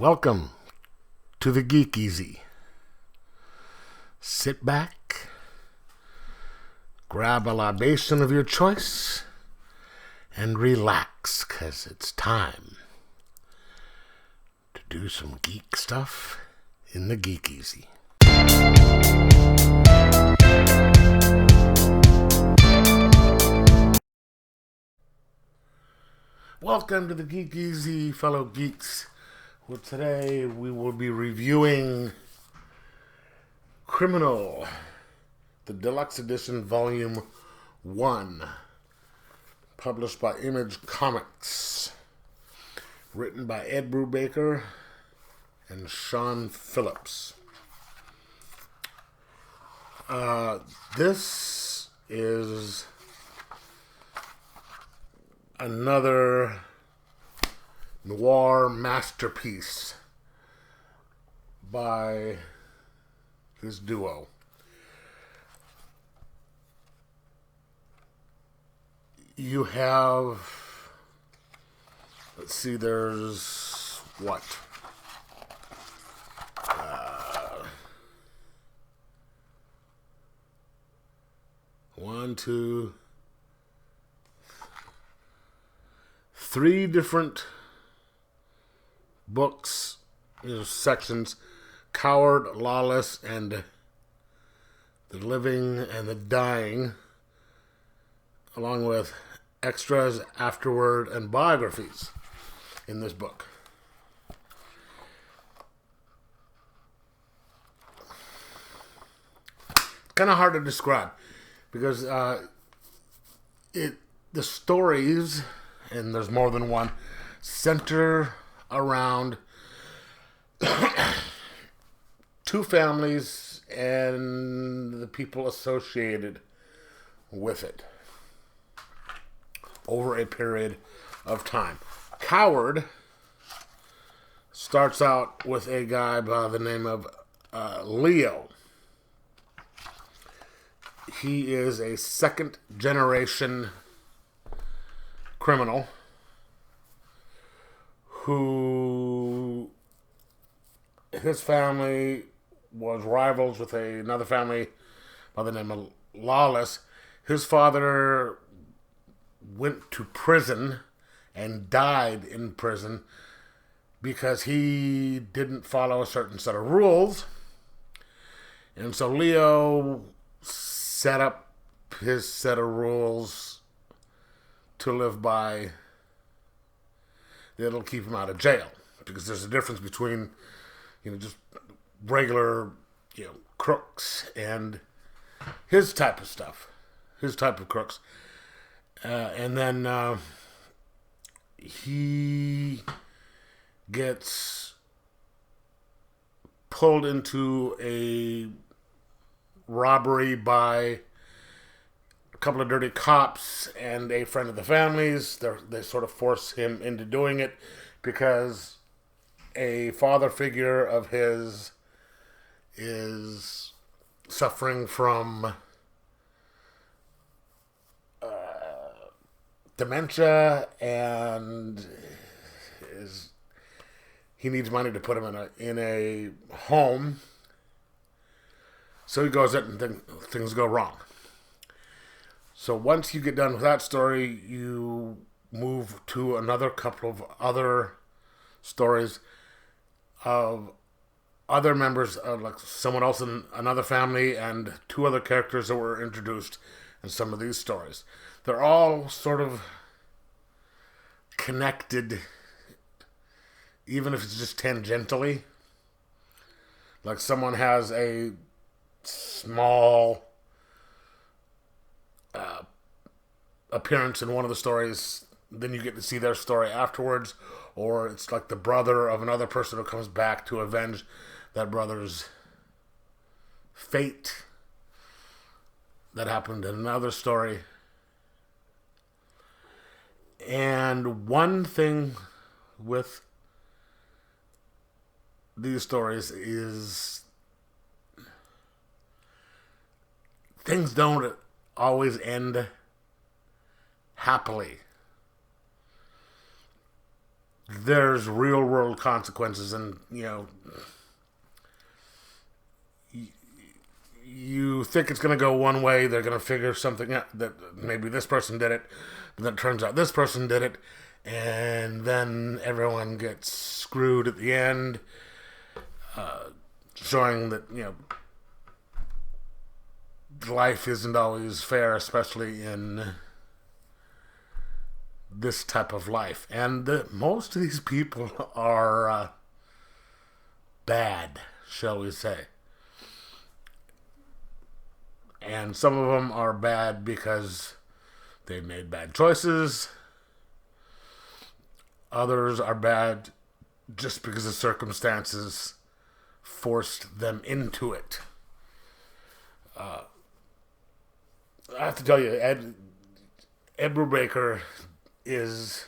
Welcome to the Geek Easy. Sit back, grab a libation of your choice, and relax, 'cause it's time to do some geek stuff in the Geek Easy. Welcome to the Geek Easy, fellow geeks. Well, today we will be reviewing Criminal, the Deluxe Edition, Volume 1, published by Image Comics, written by Ed Brubaker and Sean Phillips. This is another noir masterpiece by this duo. You have, let's see, there's what? One, two, three different books, sections: Coward, Lawless, and The Living and the Dying, along with extras, afterword, and biographies in this book. Kind of hard to describe because the stories, and there's more than one, center around two families and the people associated with it over a period of time. Coward starts out with a guy by the name of Leo. He is a second generation criminal who, his family was rivals with another family by the name of Lawless. His father went to prison and died in prison because he didn't follow a certain set of rules. And so Leo set up his set of rules to live by. It'll keep him out of jail, because there's a difference between, just regular, crooks and his type of stuff, his type of crooks. And then he gets pulled into a robbery by a couple of dirty cops and a friend of the family's. They sort of force him into doing it because a father figure of his is suffering from dementia, and he needs money to put him in a home. So he goes in and things go wrong. So once you get done with that story, you move to another couple of other stories of other members of, like, someone else in another family, and two other characters that were introduced in some of these stories. They're all sort of connected, even if it's just tangentially. Like, someone has a small appearance in one of the stories, then you get to see their story afterwards, or it's like the brother of another person who comes back to avenge that brother's fate that happened in another story. And one thing with these stories is things don't always end happily. there's real world consequences, and you think it's going to go one way, they're going to figure something out, that maybe this person did it, but then it turns out this person did it, and then everyone gets screwed at the end, showing that, life isn't always fair, especially in this type of life. And most of these people are bad, shall we say. And some of them are bad because they made bad choices. Others are bad just because the circumstances forced them into it. I have to tell you, Ed Brubaker is,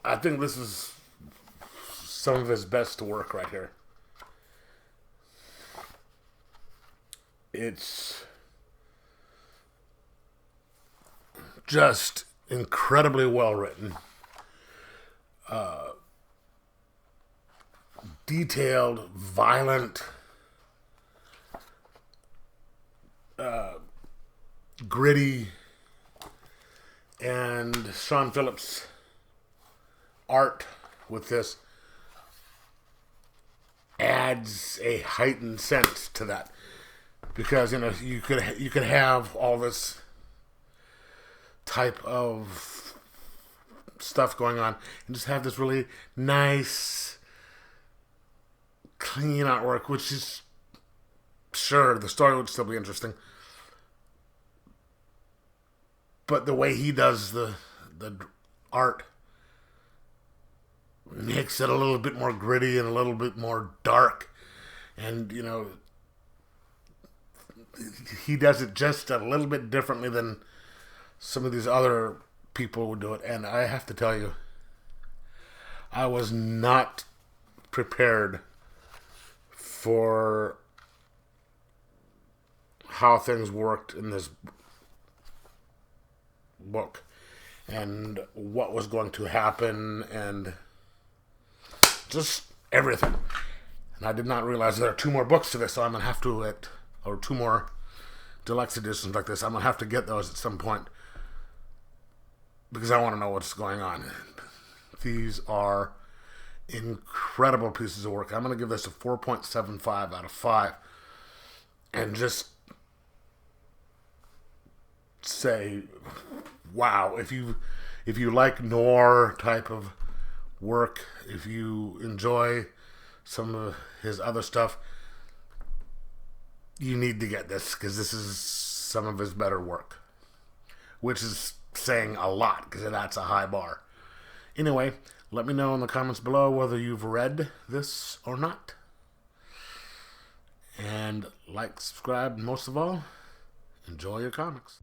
I think this is some of his best work right here. It's just incredibly well written, detailed, violent, gritty, and Sean Phillips' art with this adds a heightened sense to that, because you could have all this type of stuff going on and just have this really nice, clean artwork, which is, sure, the story would still be interesting, but the way he does the art makes it a little bit more gritty and a little bit more dark, and he does it just a little bit differently than some of these other people would do it. And I have to tell you, I was not prepared for how things worked in this book and what was going to happen and just everything. And I did not realize there are 2 more books to this, so I'm going to have to, or 2 more deluxe editions like this, I'm going to have to get those at some point, because I want to know what's going on. These are incredible pieces of work. I'm going to give this a 4.75 out of 5. And just say, wow, if you like noir type of work, if you enjoy some of his other stuff, you need to get this, because this is some of his better work, which is saying a lot, because that's a high bar. Anyway, let me know in the comments below whether you've read this or not. And like, subscribe, and most of all, enjoy your comics.